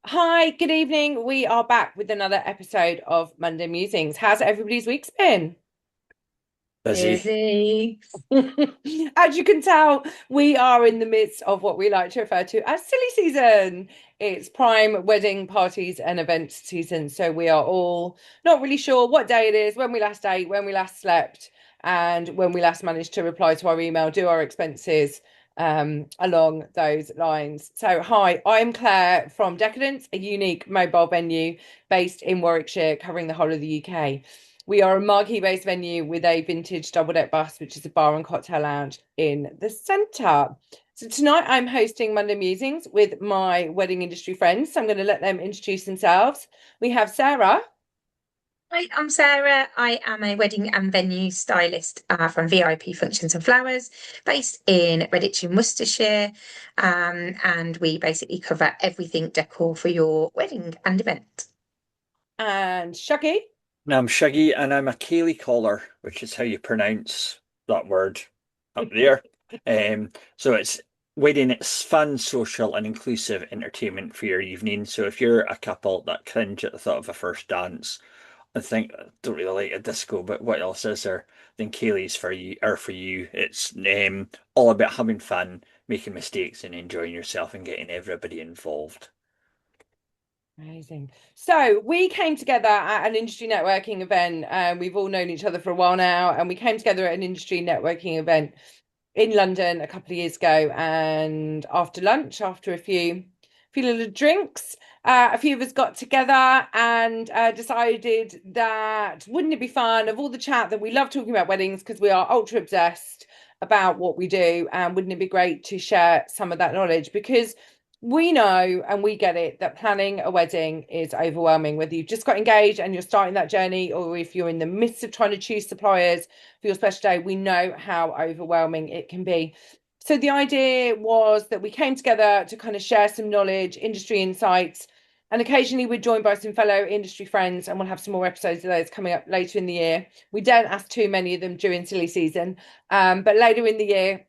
Hi, good evening. We are back with another episode of Monday Musings. How's everybody's week's been? Busy. Busy. As you can tell, we are in the midst of what we like to refer to as silly season. It's prime wedding parties and event season. So we are all not really sure what day it is, when we last ate, when we last slept, and when we last managed to reply to our email, do our expenses, along those lines. So, hi, I'm Claire from Decadence, a unique mobile venue based in Warwickshire, covering the whole of the UK. We are a marquee-based venue with a vintage double-deck bus, which is a bar and cocktail lounge in the centre. So tonight I'm hosting Monday Musings with my wedding industry friends. So I'm going to let them introduce themselves. We have Sarah. Hi, I'm Sarah. I am a wedding and venue stylist from VIP Functions and Flowers, based in Redditch in Worcestershire. And we basically cover everything decor for your wedding and event. And Shuggy. And I'm Shuggy and I'm a Cayley caller, which is how you pronounce that word up there. So it's wedding, it's fun, social, and inclusive entertainment for your evening. So if you're a couple that cringe at the thought of a first dance and think don't really like a disco, but what else is there? Then Cayley's for you or for you. It's all about having fun, making mistakes, and enjoying yourself and getting everybody involved. Amazing. So we came together at an industry networking event. We've all known each other for a while now, and we came together at an industry networking event in London a couple of years ago. And after lunch, after a few little drinks, a few of us got together and decided that wouldn't it be fun of all the chat that we love talking about weddings because we are ultra obsessed about what we do, and wouldn't it be great to share some of that knowledge because we know and we get it that planning a wedding is overwhelming, whether you've just got engaged and you're starting that journey, or if you're in the midst of trying to choose suppliers for your special day. We know how overwhelming it can be. So the idea was that we came together to kind of share some knowledge, industry insights, and occasionally we're joined by some fellow industry friends, and we'll have some more episodes of those coming up later in the year. We don't ask too many of them during silly season, but later in the year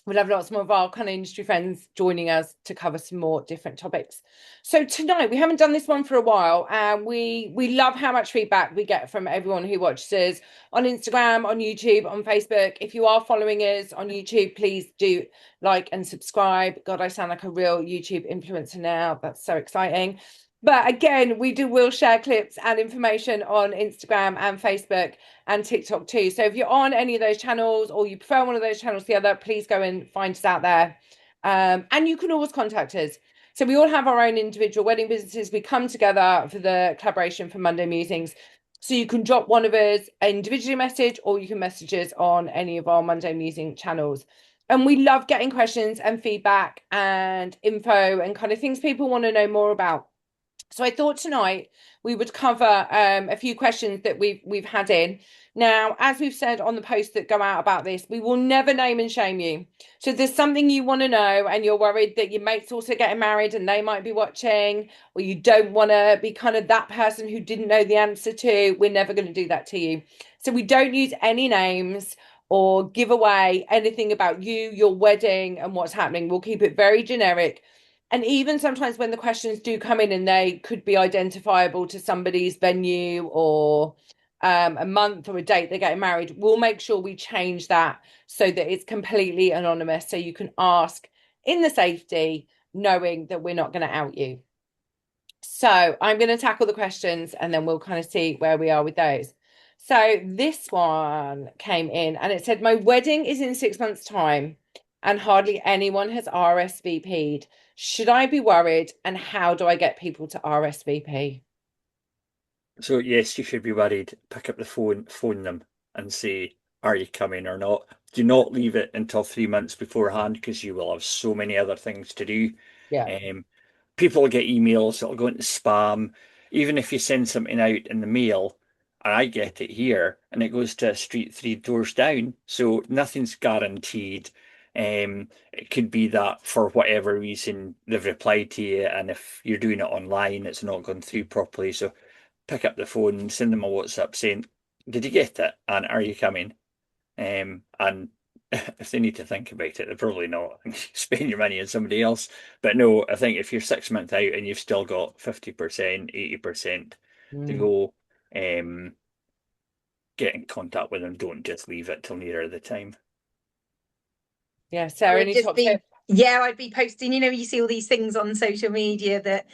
we'll have lots more of our kind of industry friends joining us to cover some more different topics. So tonight we haven't done this one for a while, and we love how much feedback we get from everyone who watches us on Instagram, on YouTube, on Facebook. If you are following us on YouTube, please do like and subscribe. God, I sound like a real YouTube influencer now. That's so exciting. But again, will share clips and information on Instagram and Facebook and TikTok too. So if you're on any of those channels or you prefer one of those channels to the other, please go and find us out there. And you can always contact us. So we all have our own individual wedding businesses. We come together for the collaboration for Monday Musings. So you can drop one of us individually a message, or you can message us on any of our Monday Musing channels. And we love getting questions and feedback and info and kind of things people want to know more about. So I thought tonight we would cover a few questions that we've had in. Now, as we've said on the post that go out about this, we will never name and shame you. So if there's something you want to know and you're worried that your mate's also getting married and they might be watching, or you don't want to be kind of that person who didn't know the answer to, we're never going to do that to you. So we don't use any names or give away anything about you, your wedding, and what's happening. We'll keep it very generic. And even sometimes when the questions do come in and they could be identifiable to somebody's venue or a month or a date they're getting married, we'll make sure we change that so that it's completely anonymous. So you can ask in the safety, knowing that we're not going to out you. So I'm going to tackle the questions and then we'll kind of see where we are with those. So this one came in and it said, my wedding is in 6 months' time and hardly anyone has RSVP'd. Should I be worried? And how do I get people to RSVP? So yes, you should be worried. Pick up the phone, phone them, and say, "Are you coming or not?" Do not leave it until 3 months beforehand because you will have so many other things to do. Yeah. Um, People will get emails, it'll go into spam. Even if you send something out in the mail, and I get it here, and it goes to a street three doors down, so nothing's guaranteed. It could be that for whatever reason they've replied to you, and if you're doing it online, it's not gone through properly. So pick up the phone, send them a WhatsApp saying, "Did you get it? And are you coming?" And if they need to think about it, they're probably not spending your money on somebody else. But no, I think if you're 6 months out and you've still got 50%, 80% to Mm. go, um, get in contact with them. Don't just leave it till nearer the time. Yeah, I Sarah, would any just top be, tip? yeah, I'd be posting, you see all these things on social media that,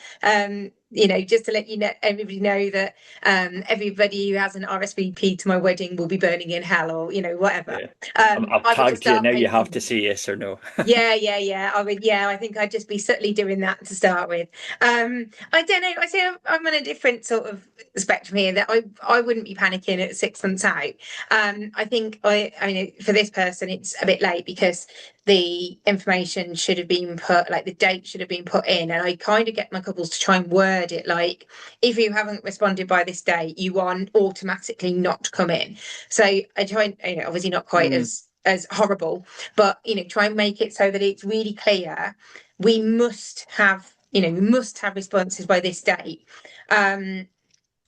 just to let everybody know that everybody who has an RSVP to my wedding will be burning in hell or, whatever. Yeah. I've I would just tagged you. start Now you have to posting. say yes or no. Yeah, yeah, yeah. I think I'd just be subtly doing that to start with. I don't know. I say I'm on a different sort of spectrum here that I wouldn't be panicking at 6 months out. I think I mean for this person it's a bit late because the information should have been put, like the date should have been put in, and I kind of get my couples to try and word it like if you haven't responded by this date, you are automatically not to come in. So I try, obviously not quite Mm, as horrible, but try and make it so that it's really clear we must have responses by this date. um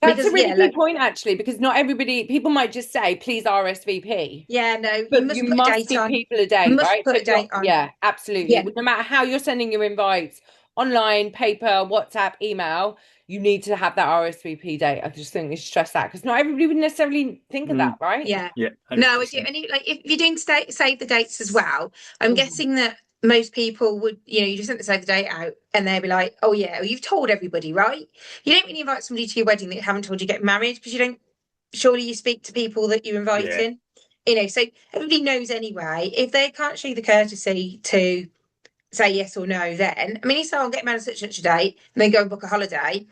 That's a because really yeah, key like, point, actually, because not everybody, people might just say, please RSVP, yeah, no, you but must you put a must date give on, people a date, must right? So put a if you're, date on. yeah, absolutely. Yeah, No matter how you're sending your invites, online, paper, WhatsApp, email, you need to have that RSVP date. I just think we should stress that because not everybody would necessarily think of that, mm, right? yeah. yeah, No, I do. 100%. And like if you're doing save the dates as well, I'm Mhm. guessing that most people would, you just send the save the date out and they'll be like, oh yeah, well, you've told everybody, right? You don't really invite somebody to your wedding that you haven't told you get married because you don't, surely you speak to people that you're Yeah, inviting, so everybody knows anyway. If they can't show you the courtesy to say yes or no, then, I mean, you say, I'll get married on such and such a date and then go and book a holiday.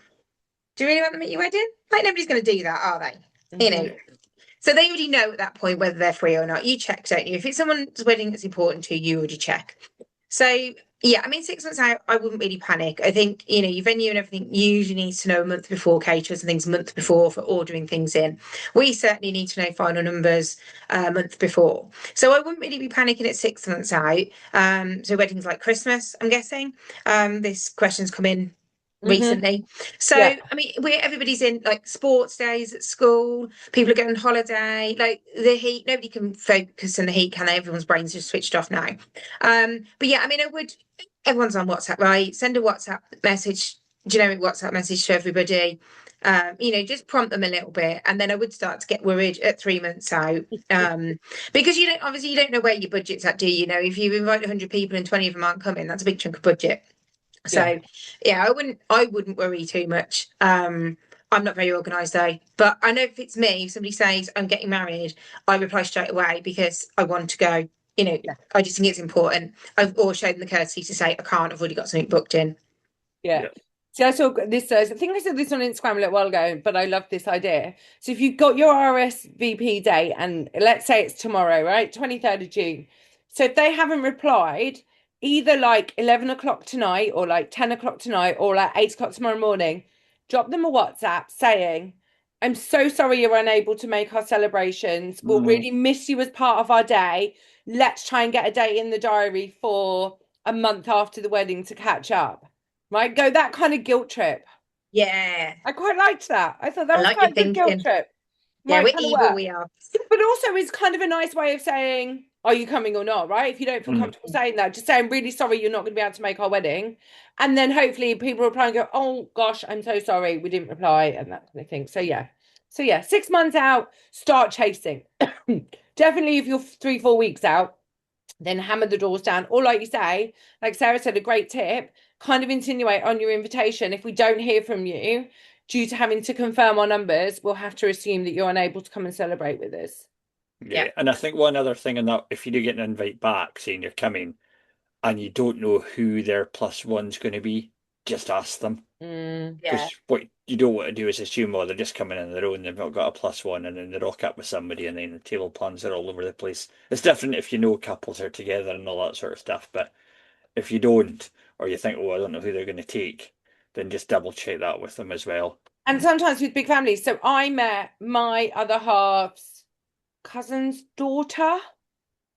Do you really want them at your wedding? Like, nobody's going to do that, are they? Mhm. yeah, So they already know at that point whether they're free or not. You check, don't you? If it's someone's wedding that's important to you, you already check. So yeah, I mean, 6 months out, I wouldn't really panic. I think, your venue and everything usually needs to know a month before, caterers and things a month before for ordering things in. We certainly need to know final numbers a month before. So I wouldn't really be panicking at 6 months out. So weddings like Christmas, I'm guessing. This question's come in Mhm. recently. So Yeah. I mean, everybody's in like sports days at school, people are going on holiday, like the heat, nobody can focus on the heat, can they? Everyone's brains just switched off now. But yeah, I mean, everyone's on WhatsApp, right? Send a WhatsApp message, generic WhatsApp message to everybody. Just prompt them a little bit, and then I would start to get worried at 3 months out. Because you don't know where your budget's at, do you? If you invite 100 people and 20 of them aren't coming, that's a big chunk of budget. Yeah. So yeah, I wouldn't worry too much. I'm not very organised though, but I know if it's me, if somebody says I'm getting married, I reply straight away because I want to go. Yeah. I just think it's important. I've always shown them the courtesy to say I can't. I've already got something booked in. Yeah. yeah. See, I saw this. I think I said this on Instagram a little while ago, but I love this idea. So if you've got your RSVP date, and let's say it's tomorrow, right? 23rd of June. So if they haven't replied, either like 11 o'clock tonight, or like 10 o'clock tonight, or like 8 o'clock tomorrow morning, drop them a WhatsApp saying, I'm so sorry you're unable to make our celebrations. We'll Mm, really miss you as part of our day. Let's try and get a date in the diary for a month after the wedding to catch up. Right? Go that kind of guilt trip. Yeah, I quite liked that. I thought that I was like your quite a good guilt thinking. trip. Yeah, Might we're kind of evil. work. We are. But also it's kind of a nice way of saying, are you coming or not, right? If you don't feel mm, comfortable saying that, just say, I'm really sorry you're not going to be able to make our wedding. And then hopefully people reply and go, oh gosh, I'm so sorry we didn't reply, and that kind of thing. So yeah. So yeah, 6 months out, start chasing. Definitely if you're 3, 4 weeks out, then hammer the doors down. Or like you say, like Sarah said, a great tip, kind of insinuate on your invitation, if we don't hear from you due to having to confirm our numbers, we'll have to assume that you're unable to come and celebrate with us. Yeah, yeah. And I think one other thing in that, if you do get an invite back saying you're coming and you don't know who their plus one's going to be, just ask them. Mm, yeah, Because what you don't want to do is assume, oh, they're just coming in their own, they've not got a plus one, and then they rock up with somebody, and then the table plans are all over the place. It's different if you know couples are together and all that sort of stuff, but if you don't, or you think, oh, I don't know who they're going to take, then just double check that with them as well. and sometimes with big families. So I met my other half's cousin's daughter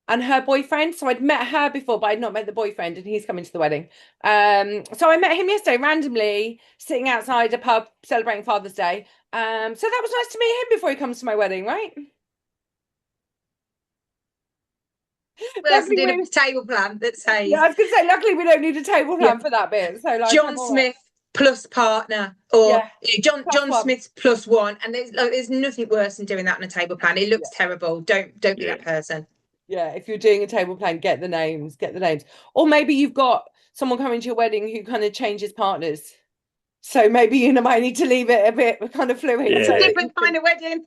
and her boyfriend. So I'd met her before, but I'd not met the boyfriend, and he's coming to the wedding. So I met him yesterday randomly, sitting outside a pub celebrating Father's Day. So that was nice to meet him before he comes to my wedding, right? Worse than Luckily doing a we, table plan that yeah, says, I was gonna say, luckily we don't need a table yeah, plan for that bit. So like I'm John all right. Smith plus partner, or Yeah, plus John one. Smith plus one, and there's nothing worse than doing that on a table plan. It Yeah, looks terrible. Don't be Yeah. that person. yeah. If you're doing a table plan, get the names. Or maybe you've got someone coming to your wedding who kind of changes partners. So maybe you might need to leave it a bit kind of fluid. That's a So Yeah. different kind of wedding.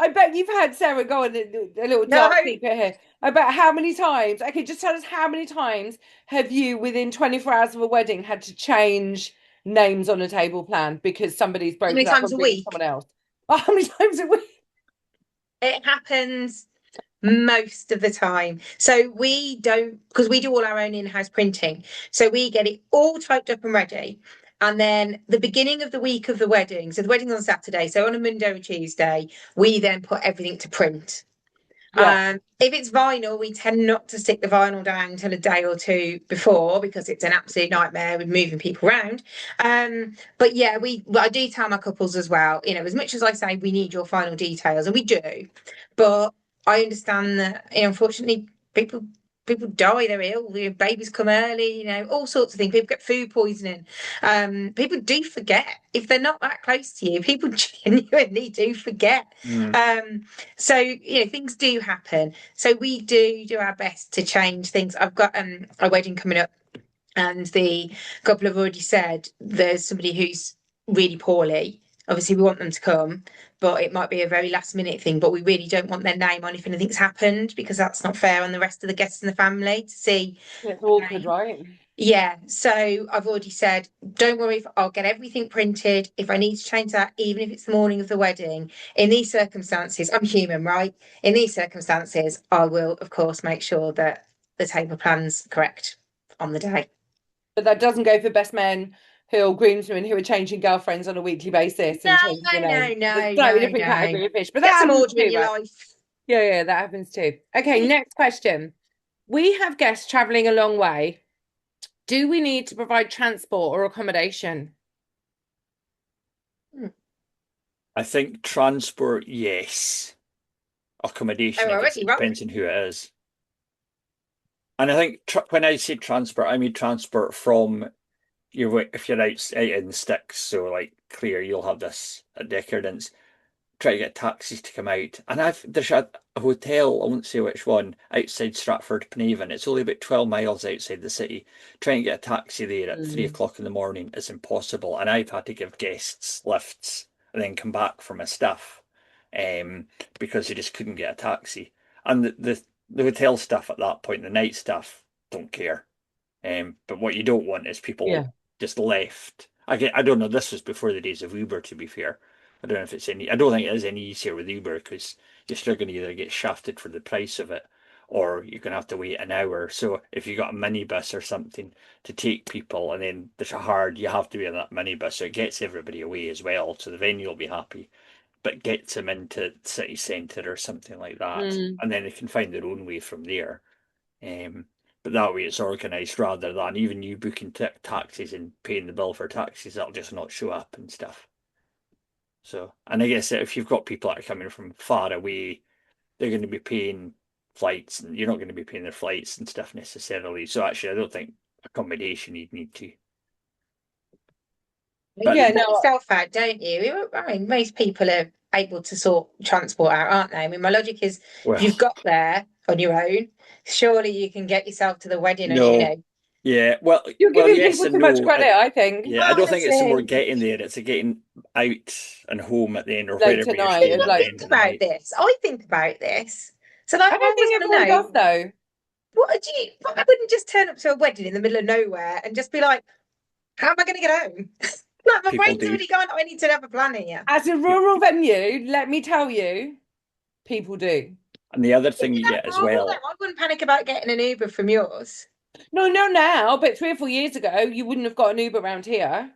I bet you've had Sarah go on a little No, dark secret here. I bet how many times, okay, just tell us how many times have you within 24 hours of a wedding had to change names on a table plan because somebody's how many broken up times and a been with week? someone else? Oh, how many times a week? It happens most of the time. So we don't, because we do all our own in-house printing. So we get it all typed up and ready. And then the beginning of the week of the wedding, so the wedding's on Saturday. So on a Monday or Tuesday, we then put everything to print. Yeah, If it's vinyl, we tend not to stick the vinyl down until a day or two before because it's an absolute nightmare with moving people around. But yeah, I do tell my couples as well, as much as I say we need your final details, and we do, but I understand that, unfortunately, people die, they're ill, babies come early, all sorts of things. People get food poisoning. People do forget if they're not that close to you. People genuinely do forget. Mm. So things do happen. So we do our best to change things. I've got a wedding coming up, and the couple have already said there's somebody who's really poorly. Obviously, we want them to come, but it might be a very last minute thing. But we really don't want their name on if anything's happened, because that's not fair on the rest of the guests and the family to see. it's awkward, right? Yeah, so I've already said, don't worry, if I'll get everything printed. If I need to change that, even if it's the morning of the wedding, in these circumstances, I'm human, right? In these circumstances, I will, of course, make sure that the table plan's correct on the day. But that doesn't go for best men who are groomsmen who are changing girlfriends on a weekly basis and changing the No, name. no, It's no, a slightly no, different no. category of fish, but Get that some happens order in too, your right? life. Yeah, yeah, that happens too. Okay, next question. We have guests traveling a long way. Do we need to provide transport or accommodation? Hmm. I think transport, yes. Oh, Accommodation, I guess already it wrong. depends on who it is. And I think when I say transport, I mean transport from if you're out in the sticks, so like clear, you'll have this at Decadence. Try to get taxis to come out. And there's a hotel, I won't say which one, outside Stratford-upon-Avon. It's only about 12 miles outside the city. Trying to get a taxi there at 3 o'clock in the morning is impossible. And I've had to give guests lifts and then come back for my stuff um, because they just couldn't get a taxi. And the hotel staff at that point, the night staff, don't care. But what you don't want is people Yeah. just left. I don't know. This was before the days of Uber, to be fair. I don't know if it's any. I don't think it is any easier with Uber because you're still going to either get shafted for the price of it, or you're going to have to wait an hour. So if you got a minibus or something to take people, and then there's a hard, you have to be in that minibus, so it gets everybody away as well. So the venue will be happy, but gets them into city centre or something like that, Mm. and then they can find their own way from there. Um, but that way it's organised rather than even you booking taxis and paying the bill for taxis that'll just not show up and stuff. So, and I guess if you've got people that are coming from far away, they're going to be paying flights and you're not going to be paying their flights and stuff necessarily. So actually, I don't think accommodation you'd need to. But You Yeah, sort no, yourself out, don't you? I mean, most people are able to sort transport out, aren't they? I mean, my logic is if well, you've got there on your own, surely you can get yourself to the wedding, and no, yeah, you're well, giving yes people and too much no. credit, I think. Yeah, I don't think it's a more honestly. getting there; it's a getting out and home at the end or Late wherever you're tonight But and staying at the like end think of the about night. this. I think about this. So, like, I I don't always think want everyone to does know, though. what do you? I wouldn't just turn up to a wedding in the middle of nowhere and just be like, "How am I going to get home?" Like, my People brain's do. already gone. I need to have a plan here. As a rural venue, let me tell you, people do. And the other Is thing you that get as normal though? well, I wouldn't panic about getting an Uber from yours. No, no, now, but 3 or 4 years ago, you wouldn't have got an Uber around here.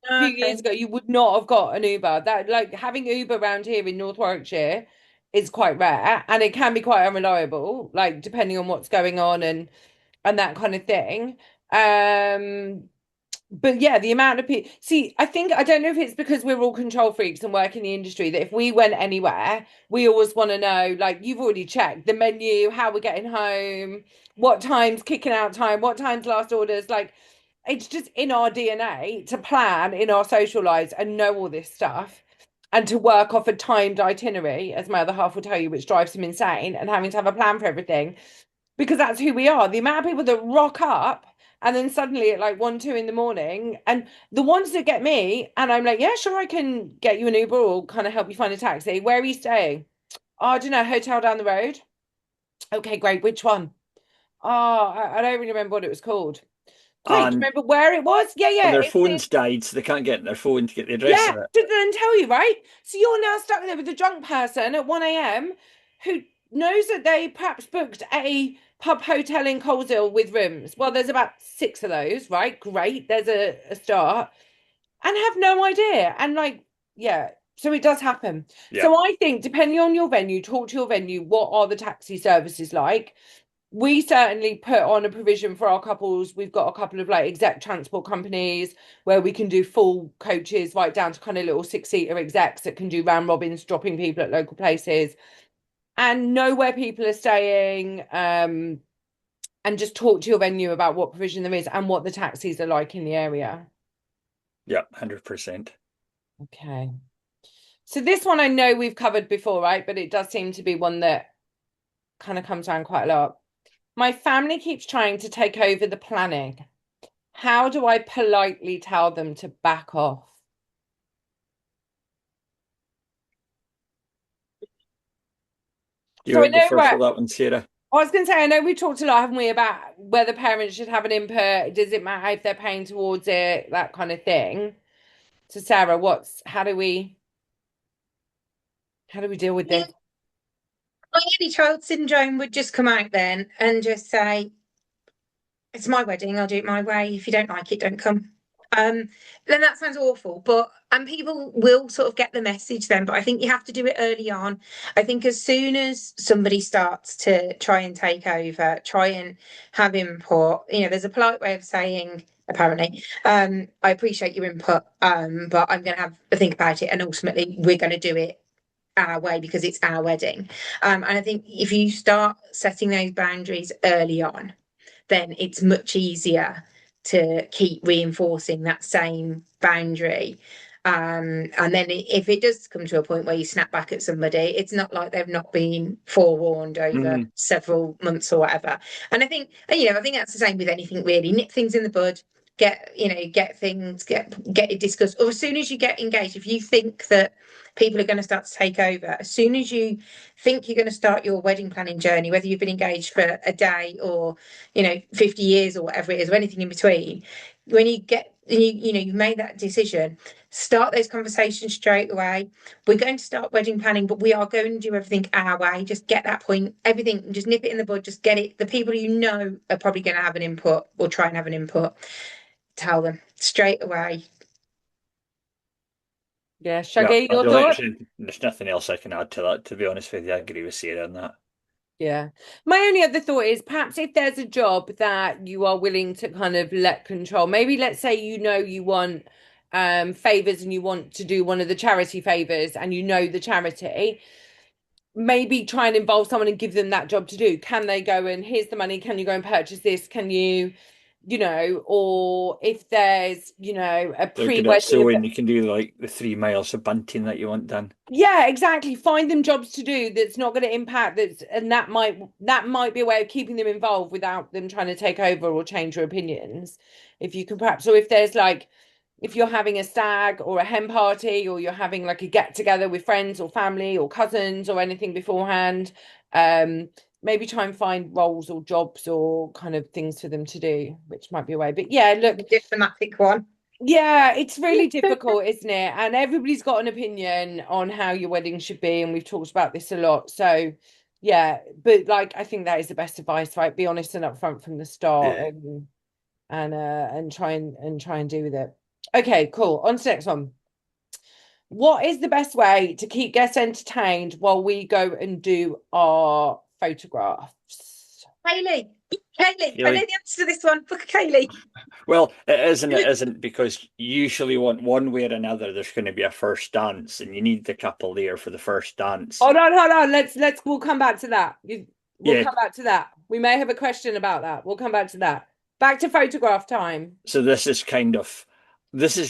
A Oh, few years okay. ago, you would not have got an Uber. That like having Uber around here in North Warwickshire is quite rare, and it can be quite unreliable, like depending on what's going on and that kind of thing. Um, But yeah, the amount of people. See, I don't know if it's because we're all control freaks and work in the industry that if we went anywhere, we always want to know, like you've already checked the menu, how we're getting home, what time's kicking out time, what time's last orders. Like it's just in our DNA to plan in our social lives and know all this stuff and to work off a timed itinerary, as my other half will tell you, which drives him insane, and having to have a plan for everything because that's who we are. The amount of people that rock up and then suddenly at like 1, 2 in the morning, and the ones that get me, and I'm like, yeah, sure, I can get you an Uber or kind of help you find a taxi. Where are you staying? Oh, I don't know, hotel down the road. Okay, great. Which one? Oh, I don't really remember what it was called. Great. Do you And remember where it was? Yeah, yeah. their It's in, phones died, so they can't get their phone to get the address yeah, of it. didn't then tell you, right? So you're now stuck there with a drunk person at 1 a.m. who knows that they perhaps booked a pub hotel in Coleshill with rooms. Well, there's about six of those, right? Great. There's a start. And have no idea. And like, yeah, so it does happen. Yeah. So I think depending on your venue, talk to your venue, what are the taxi services like? We certainly put on a provision for our couples. We've got a couple of like exec transport companies where we can do full coaches, right down to kind of little 6-seater execs that can do round robins, dropping people at local places and know where people are staying. And just talk to your venue about what provision there is and what the taxis are like in the area. Yeah, 100%. Okay. So this one I know we've covered before, right? But it does seem to be one that kind of comes around quite a lot. My family keeps trying to take over the planning. How do I politely tell them to back off? Do you So I want to go know first where for that one, Sarah? I was going to say, I know we talked a lot, haven't we, about whether parents should have an input. Does it matter if they're paying towards it, that kind of thing. So Sarah, how do we deal with Yeah, this? my only child syndrome would just come out then and just say, it's my wedding, I'll do it my way. If you don't like it, don't come. Um, then that sounds awful, but and people will sort of get the message then, but I think you have to do it early on. I think as soon as somebody starts to try and take over, try and have input, there's a polite way of saying, apparently, I appreciate your input, but I'm gonna have a think about it and ultimately we're gonna do it our way because it's our wedding. And I think if you start setting those boundaries early on, then it's much easier to keep reinforcing that same boundary. And then if it does come to a point where you snap back at somebody, it's not like they've not been forewarned over Mm, several months or whatever. And I think that's the same with anything really. Nip things in the bud, get it discussed. Or as soon as you get engaged, if you think that people are going to start to take over, as soon as you think you're going to start your wedding planning journey, whether you've been engaged for a day or 50 years or whatever it is, or anything in between, when you get you've made that decision, start those conversations straight away. We're going to start wedding planning, but we are going to do everything our way. Just get that point, everything, just nip it in the bud, just get it. The people are probably going to have an input or try and have an input, tell them straight away. Yeah, yeah, Shaggy, I your don't think thoughts? there's nothing else I can add to that, to be honest with you. I agree with Sarah on that. Yeah. My only other thought is perhaps if there's a job that you are willing to kind of let control, maybe let's say you want favors and you want to do one of the charity favors and you know the charity, maybe try and involve someone and give them that job to do. Can they go and here's the money, can you go and purchase this? Can you, or if there's, a They're good at pre-wedding sewing. event. You can do like the 3 miles of bunting that you want done. Yeah, exactly. Find them jobs to do that's not going to impact that's and that might be a way of keeping them involved without them trying to take over or change your opinions. If you can perhaps, or if there's like if you're having a stag or a hen party or you're having like a get together with friends or family or cousins or anything beforehand, um, maybe try and find roles or jobs or kind of things for them to do, which might be a way. But yeah, look, Diplomatic one. yeah, it's really difficult, isn't it? And everybody's got an opinion on how your wedding should be, and we've talked about this a lot. So, yeah, but like I think that is the best advice, right? Be honest and upfront from the start, Yeah. and try and do with it. Okay, cool. On to the next one. What is the best way to keep guests entertained while we go and do our photographs? Hayley, Kaylee, I know Really? the answer to this one. Book a Kaylee. Well, it isn't because you usually want one way or another. There's going to be a first dance, and you need the couple there for the first dance. Hold on. We'll come back to that. We'll Yeah. come back to that. We may have a question about that. We'll come back to that. Back to photograph time. So this is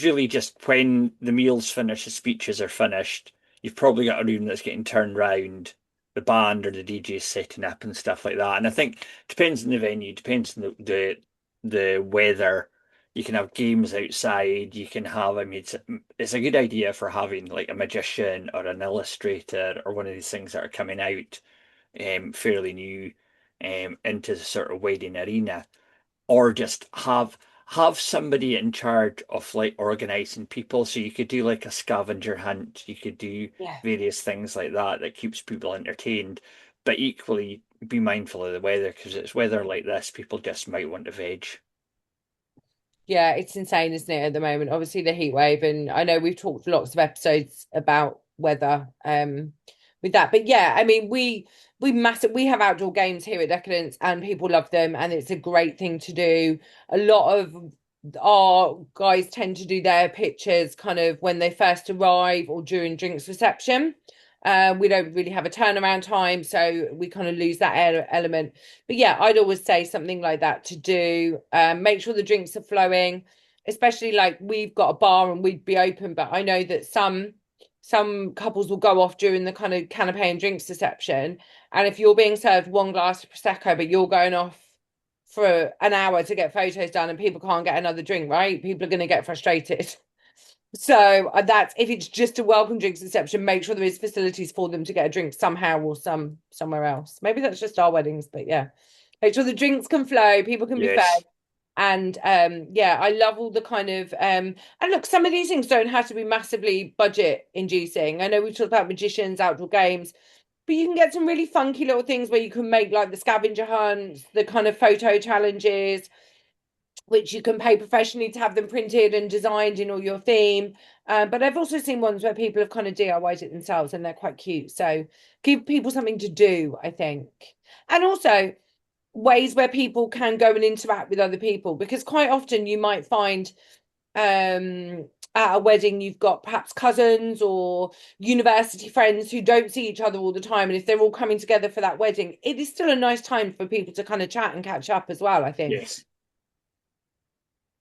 really just when the meal's finished, the speeches are finished. You've probably got a room that's getting turned round, the band or the DJ's setting up and stuff like that. And I think it depends on the venue, depends on the weather. You can have games outside. You can have, I mean, it's a good idea for having like a magician or an illustrator or one of these things that are coming out fairly new into the sort of wedding arena, or just have somebody in charge of like organizing people. So you could do like a scavenger hunt, you could do Yeah. various things like that that keeps people entertained, but equally be mindful of the weather because it's weather like this, people just might want to veg. Yeah, it's insane, isn't it, at the moment? Obviously, the heat wave, and I know we've talked lots of episodes about weather with that. But yeah, I mean, we have outdoor games here at Decadence and people love them and it's a great thing to do. A lot of our guys tend to do their pictures kind of when they first arrive or during drinks reception. We don't really have a turnaround time, so we kind of lose that element. But yeah, I'd always say something like that to do. Make sure the drinks are flowing, especially like we've got a bar and we'd be open, but I know that some couples will go off during the kind of canapé and drinks reception. And if you're being served one glass of prosecco, but you're going off for an hour to get photos done and people can't get another drink, right? People are going to get frustrated. So that's if it's just a welcome drinks reception, make sure there is facilities for them to get a drink somehow or somewhere else. Maybe that's just our weddings, but yeah, make sure the drinks can flow, people can be fed. Yes. And yeah, I love all the kind of and look, some of these things don't have to be massively budget inducing. I know we talked about magicians, outdoor games, but you can get some really funky little things where you can make like the scavenger hunts, the kind of photo challenges, which you can pay professionally to have them printed and designed in all your theme. But I've also seen ones where people have kind of DIYed it themselves and they're quite cute. So give people something to do, I think. And also ways where people can go and interact with other people, because quite often you might find at a wedding you've got perhaps cousins or university friends who don't see each other all the time. And if they're all coming together for that wedding, it is still a nice time for people to kind of chat and catch up as well, I think. Yes.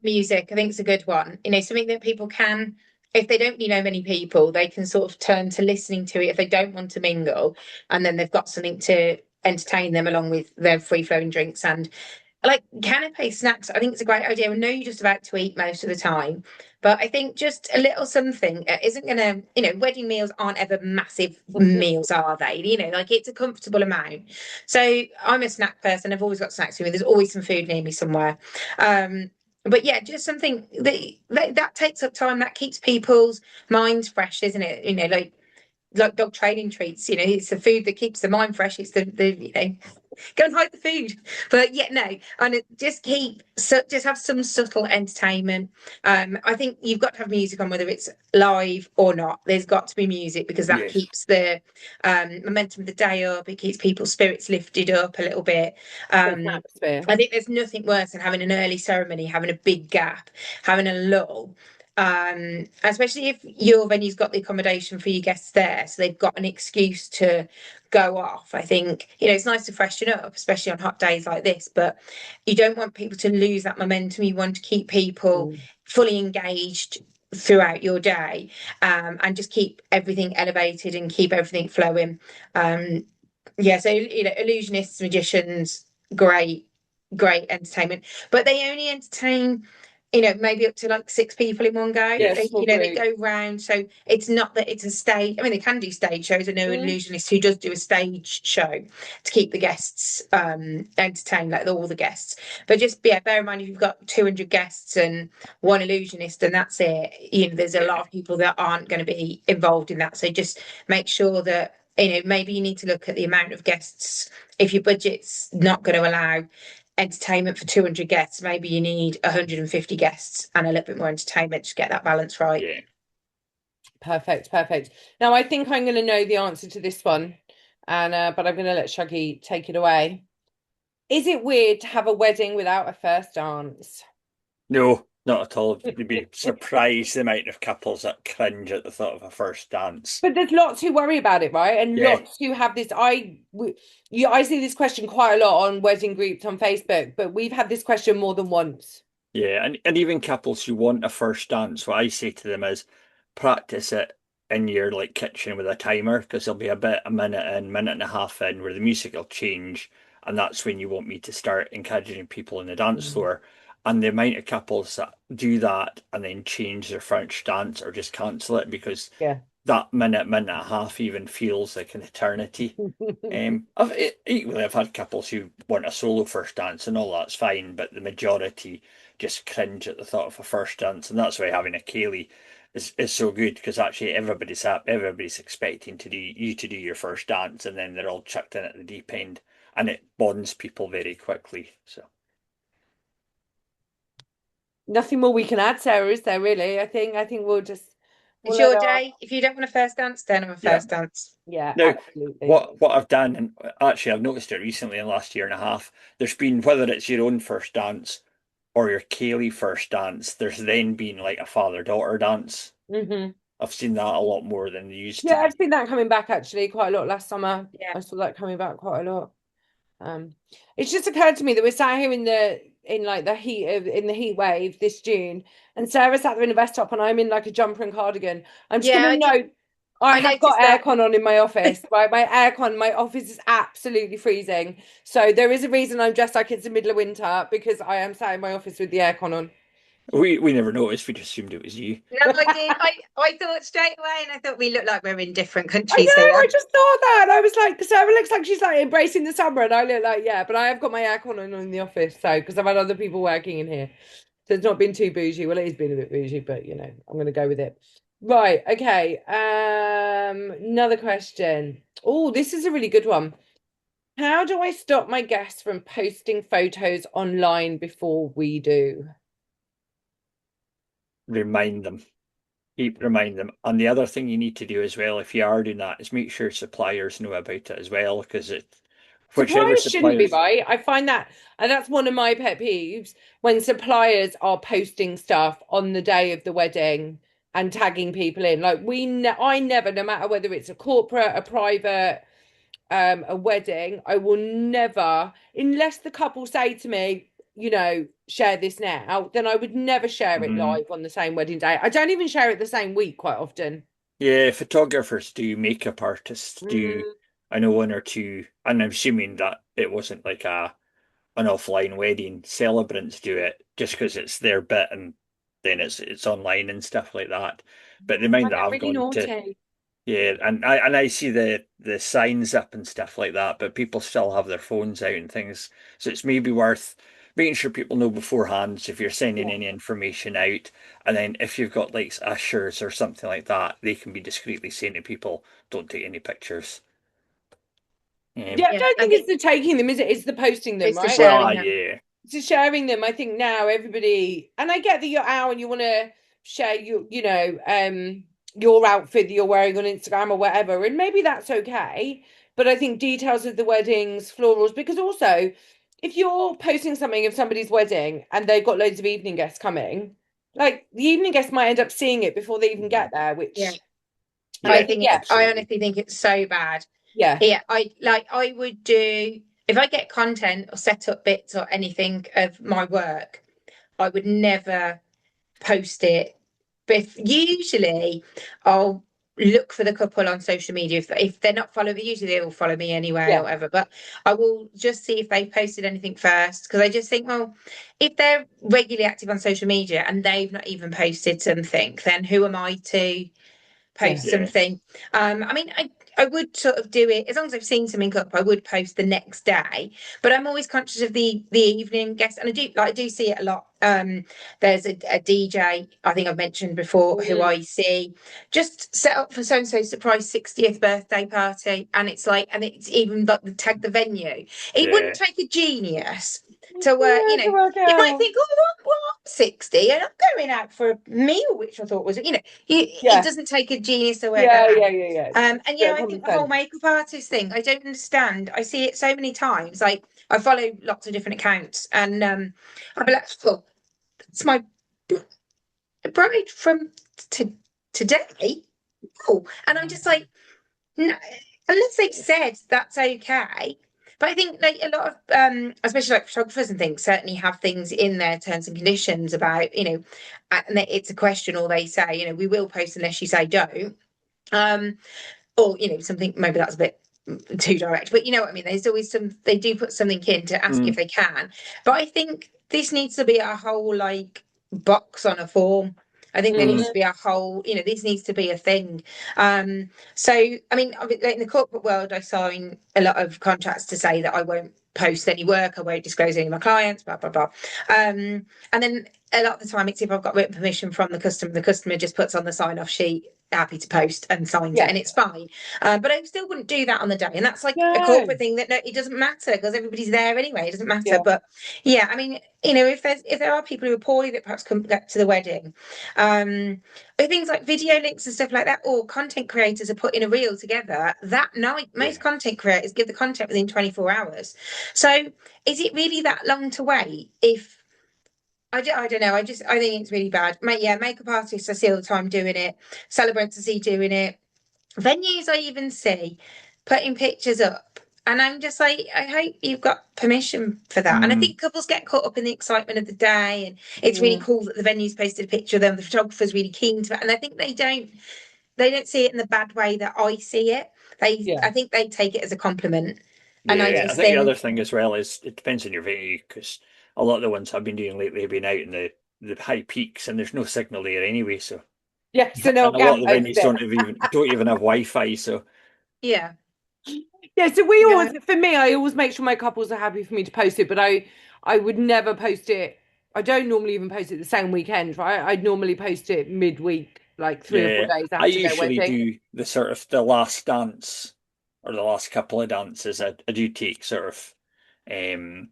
Music, I think it's a good one. Something that people can, if they don't really know many people, they can sort of turn to listening to it if they don't want to mingle, and then they've got something to entertain them along with their free flowing drinks. And like canapé snacks, I think it's a great idea. I know you're just about to eat most of the time, but I think just a little something isn't gonna, wedding meals aren't ever massive meals, are they? Like it's a comfortable amount. So I'm a snack person. I've always got snacks with me. There's always some food near me somewhere. But yeah, just something that takes up time, that keeps people's minds fresh, isn't it? Like dog training treats, it's the food that keeps the mind fresh. It's the go and hide the food. But yeah, no, and just have some subtle entertainment. I think you've got to have music on, whether it's live or not. There's got to be music because that Yes. keeps the momentum of the day up. It keeps people's spirits lifted up a little bit. It's an atmosphere. I think there's nothing worse than having an early ceremony, having a big gap, having a lull. Especially if your venue's got the accommodation for your guests there, so they've got an excuse to go off. I think, it's nice to freshen up, especially on hot days like this, but you don't want people to lose that momentum. You want to keep people Mm. fully engaged throughout your day, and just keep everything elevated and keep everything flowing. Yeah, so illusionists, magicians, great entertainment, but they only entertain maybe up to like 6 people in one go. Yeah, They, small they group. go round. So it's not that it's a stage. I mean, they can do stage shows. I know an Mm. illusionist who does do a stage show to keep the guests entertained, like all the guests. But just bear in mind if you've got 200 guests and one illusionist and that's it, there's a lot Yeah. of people that aren't going to be involved in that. So just make sure that maybe you need to look at the amount of guests. If your budget's not going to allow entertainment for 200 guests, maybe you need 150 guests and a little bit more entertainment to get that balance right. Yeah. Perfect, perfect. Now I think I'm going to know the answer to this one, and but I'm going to let Shuggy take it away. Is it weird to have a wedding without a first dance? No, not at all. You'd be surprised the amount of couples that cringe at the thought of a first dance. But there's lots who worry about it, right? And Yeah, lots who have this. I see this question quite a lot on wedding groups on Facebook, but we've had this question more than once. yeah, and even couples who want a first dance, what I say to them is practice it in your like kitchen with a timer because there'll be a minute in, minute and a half in where the music will change, and that's when you want me to start encouraging people on the dance Mm. floor. And the amount of couples that do that and then change their French dance or just cancel it because Yeah. that minute, minute and a half even feels like an eternity. Equally, I've had couples who want a solo first dance, and all that's fine, but the majority just cringe at the thought of a first dance, and that's why having a Kaylee is so good because actually everybody's expecting to do you to do your first dance, and then they're all chucked in at the deep end, and it bonds people very quickly. So Nothing more we can add, Sarah, is there really? I think we'll It's let your our day. If you don't want a first dance, don't have a yeah. first dance. yeah, Now, absolutely. what I've done, and actually I've noticed it recently in the last year and a half, there's been whether it's your own first dance or your Kaylee first dance, there's then been like a father-daughter dance. Hmm. I've seen that a lot more than they used to Yeah, be. I've seen that coming back actually quite a lot last summer. Yeah. I saw that coming back quite a lot. Um, it's just occurred to me that we're sat here in like the heat wave this June, and Sarah's sat there in a vest top, and I'm in like a jumper and cardigan. I'm just Yeah, gonna I did. note I I have got noticed that. aircon on in my office, right? My office is absolutely freezing. So there is a reason I'm dressed like it's the middle of winter because I am sat in my office with the aircon on. We never noticed, we just assumed it was you. No, I did. I thought straight away, and I thought we look like we're in different I countries know, here. I just thought that. And I was like, Sarah looks like she's like embracing the summer, and I look like, yeah, but I have got my aircon on in the office, so because I've had other people working in here. So it's not been too bougie. Well, it has been a bit bougie, but I'm gonna go with it. Right, okay. Another question. Oh, this is a really good one. How do I stop my guests from posting photos online before we do? Remind them. Keep remind them. And the other thing you need to do as well, if you are doing that, is make sure suppliers know about it as well, because whichever Suppliers shouldn't be, suppliers, right? I find that, and that's one of my pet peeves when suppliers are posting stuff on the day of the wedding and tagging people in. Like I never, no matter whether it's a corporate, a private, a wedding, I will never, unless the couple say to me, share this now, then I would never share it Mhm. live on the same wedding day. I don't even share it the same week quite often. Yeah, photographers do, makeup artists do. Mm, I know one or two, and I'm assuming that it wasn't like a an offline wedding. Celebrants do it just because it's their bit, and then it's online and stuff like that. But the I mind that get I've really gone to, naughty. yeah, and I see the signs up and stuff like that, but people still have their phones out and things. So it's maybe worth making sure people know beforehand if you're sending Yeah. any information out, and then if you've got like ushers or something like that, they can be discreetly saying to people, "Don't take any pictures." Yeah, I Yeah, don't I think think it's the taking them, is it? It's the posting them, it's the right? Well, sharing them. yeah, It's sharing them. I think now everybody, and I get that you're out and you want to share your outfit that you're wearing on Instagram or whatever, and maybe that's okay. But I think details of the weddings, florals, because also if you're posting something of somebody's wedding and they've got loads of evening guests coming, like the evening guests might end up seeing it before they even mhm, get there, Yeah, which I yeah, think, yeah, I absolutely. honestly think it's so bad. yeah, Yeah, I would do if I get content or set up bits or anything of my work, I would never post it. But usually I'll look for the couple on social media. If they're not following me, usually they will follow me anyway or yeah, whatever. But I will just see if they posted anything first because I just think, well, if they're regularly active on social media and they've not even posted something, then who am I to yeah, post Yeah, something? I mean, I would sort of do it as long as I've seen something up. I would post the next day, but I'm always conscious of the evening guests, and I do see it a lot There's a DJ I think I've mentioned before who I see just set up for so and so surprise 60th birthday party, and it's even like the tag the venue. It wouldn't Yeah. take a genius to Yeah, to work you might out. think, oh, I'm 60 and I'm going out for a meal, which I thought was, it Yeah, doesn't take a genius to work that yeah, out. yeah, yeah, yeah. And Bit of I common think the whole sense. makeup artist thing, I don't understand. I see it so many times. Like I follow lots of different accounts, and I'll be like, oh, it's my bride from t today. Oh, and I'm just like, no, unless they've said that's okay. But I think like a lot of especially like photographers and things certainly have things in their terms and conditions about, and it's a question, or they say, we will post unless you say don't. Um, or something, maybe that's a bit too direct, but you know what I mean, there's always they do put something in to ask if Mm. they can. But I think this needs to be a whole like box on a form. I think there needs Mm. to be a whole, this needs to be a thing. So I mean, like in the corporate world, I sign a lot of contracts to say that I won't post any work, I won't disclose any of my clients, blah blah blah. And then a lot of the time it's if I've got written permission from the customer just puts on the sign off sheet, happy to post, and signs it, Yeah. and it's fine. But I still wouldn't do that on the day, and that's like a No. corporate thing that no, it doesn't matter because everybody's there anyway. It doesn't matter. Yeah. But yeah, I mean, if there are people who are poorly that perhaps come get to the wedding, but things like video links and stuff like that, or content creators are putting a reel together that night. Most Yeah. content creators give the content within 24 hours. So is it really that long to wait if I don't know. I think it's really bad. Makeup artists I see all the time doing it. Celebrants I see doing it. Venues I even see putting pictures up. And I'm just like, I hope you've got permission for that. And I Mm. think couples get caught up in the excitement of the day, and it's really Mm. cool that the venue's posted a picture of them. The photographer's really keen to it. And I think they don't see it in the bad way that I see it. Yeah. I think they take it as a compliment. And I Yeah. I just think the think, other thing as well is it depends on your venue because a lot of the ones I've been doing lately have been out in the high peaks and there's no signal there anyway. So Yeah. So no and one a lot can of the post venues it. don't even have Wi-Fi. So yeah, Yeah, so we always, yeah, for me, I always make sure my couples are happy for me to post it, but I would never post it. I don't normally even post it the same weekend, right? I'd normally post it midweek, like 3 or 4 yeah, days I after their usually wedding. do the sort of the last dance or the last couple of dances. I do take sort of um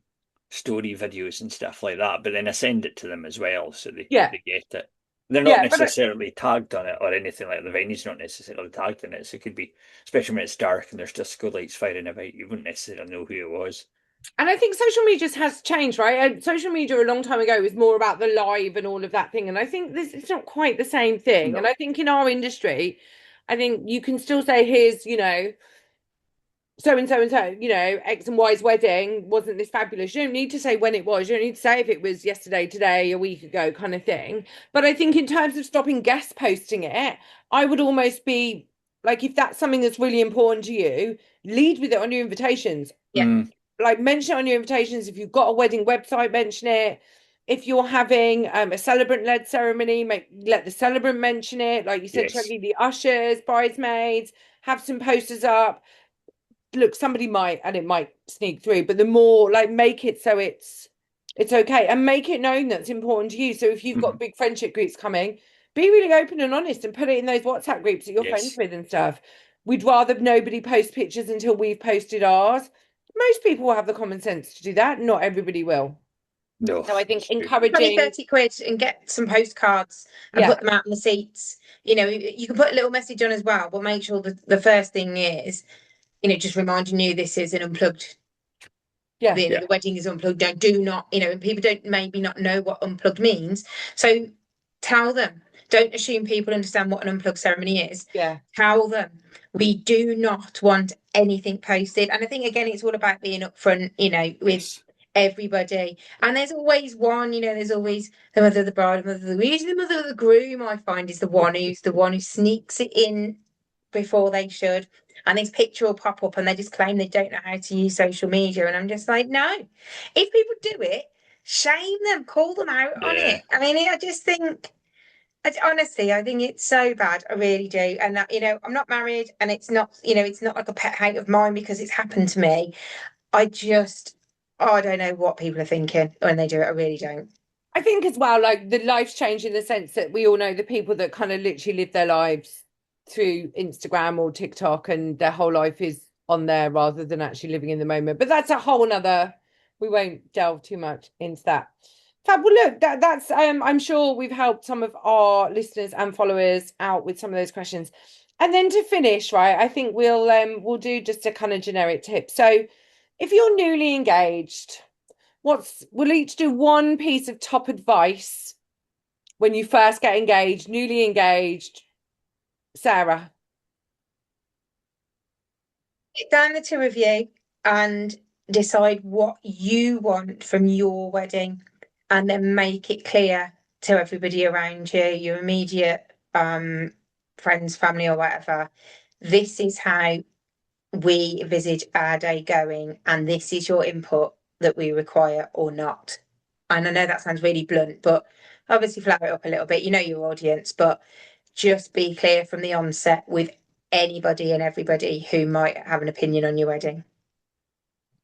story videos and stuff like that, but then I send it to them as well so they, Yeah, they get it. They're not yeah, but necessarily tagged on it or anything like that. The venue's not necessarily tagged in it, so it could be, especially when it's dark and there's disco lights firing about, you wouldn't necessarily know who it was. and I think social media just has changed, right? And social media a long time ago was more about the live and all of that thing, and I think this it's not quite the same thing. And No. I think in our industry, I think you can still say, here's, so and so and so, X and Y's wedding. Wasn't this fabulous? You don't need to say when it was. You don't need to say if it was yesterday, today, a week ago, kind of thing. But I think in terms of stopping guests posting it, I would almost be like, if that's something that's really important to you, lead with it on your invitations. yeah, Mm, Like mention it on your invitations. If you've got a wedding website, mention it. If you're having a celebrant-led ceremony, let the celebrant mention it. Like you said, yes. Chucky, the ushers, bridesmaids, have some posters up. Look, somebody might, and it might sneak through, but the more like make it so it's okay, and make it known that's important to you. So if you've got Mhm. big friendship groups coming, be really open and honest and put it in those WhatsApp groups that you're friends Yes. with and stuff. We'd rather nobody post pictures until we've posted ours. Most people will have the common sense to do that. Not everybody will. No, So I think it's true. 20, encouraging, 30 quid and get some postcards and yeah, put them out in the seats. You can put a little message on as well, but make sure that the first thing is, just reminding you this is an unplugged, yeah, Yeah. the wedding is unplugged. Do not, and people don't maybe not know what unplugged means. So tell them. Don't assume people understand what an unplugged ceremony is. yeah, Tell them we do not want anything posted. And I think again, it's all about being upfront, with Yes. everybody. And there's always one, there's always the mother of the bride, the mother of the usually the mother of the groom, I find, is the one who sneaks it in before they should. And this picture will pop up and they just claim they don't know how to use social media. And I'm just like, no. If people do it, shame them, call them out on Yeah. it. I mean, I just think honestly, I think it's so bad. I really do. And that, I'm not married, and it's not like a pet hate of mine because it's happened to me. I just, oh, I don't know what people are thinking when they do it. I really don't. I think as well, like the life's changed in the sense that we all know the people that kind of literally live their lives through Instagram or TikTok and their whole life is on there rather than actually living in the moment. But that's a whole nother, we won't delve too much into that. Fab, well, look, that's I'm sure we've helped some of our listeners and followers out with some of those questions. And then to finish, right, I think we'll do just a kind of generic tip. So if you're newly engaged, we'll each do one piece of top advice when you first get engaged, newly engaged. Sarah. Sit down the two of you and decide what you want from your wedding, and then make it clear to everybody around you, your immediate friends, family, or whatever. This is how we envisage our day going, and this is your input that we require or not. And I know that sounds really blunt, but obviously flower it up a little bit. You know your audience, but just be clear from the onset with anybody and everybody who might have an opinion on your wedding.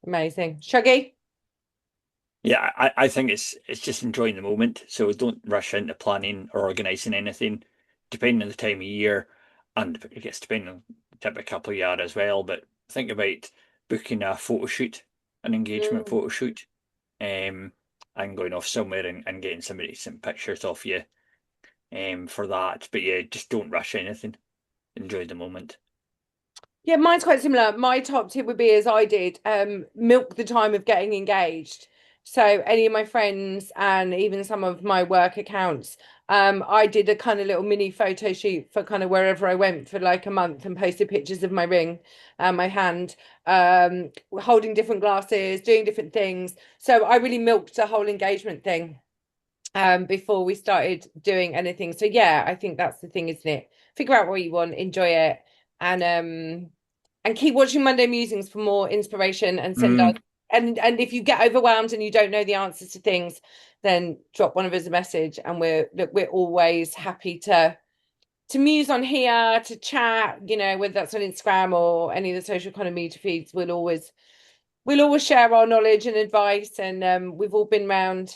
Amazing. Shuggy? Yeah, I think it's just enjoying the moment. So don't rush into planning or organising anything, depending on the time of year, and I guess depending on the type of couple you are as well. But think about booking a photo shoot, an engagement Mm. photo shoot, and going off somewhere and getting somebody some pictures of you, for that. But yeah, just don't rush anything. Enjoy the moment. Yeah, mine's quite similar. My top tip would be as I did, milk the time of getting engaged. So any of my friends and even some of my work accounts, I did a kind of little mini photo shoot for kind of wherever I went for like a month and posted pictures of my ring and my hand, holding different glasses, doing different things. So I really milked the whole engagement thing before we started doing anything. So yeah, I think that's the thing, isn't it? Figure out what you want, enjoy it, and keep watching Monday Musings for more inspiration and send us Mm, and if you get overwhelmed and you don't know the answers to things, then drop one of us a message and we're always happy to muse on here, to chat, whether that's on Instagram or any of the social kind of media feeds. We'll always share our knowledge and advice and we've all been round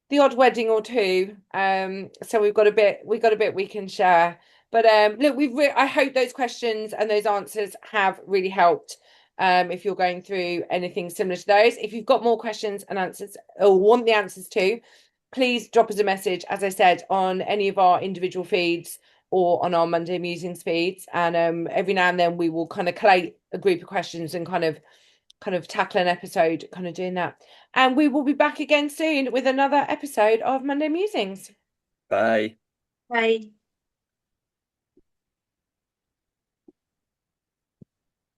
the odd wedding or two. So we've got a bit we can share. But look, I hope those questions and those answers have really helped. If you're going through anything similar to those, if you've got more questions and answers or want the answers to, please drop us a message, as I said, on any of our individual feeds or on our Monday Musings feeds. And every now and then we will kind of collate a group of questions and kind of tackle an episode, kind of doing that. And we will be back again soon with another episode of Monday Musings. bye. Bye.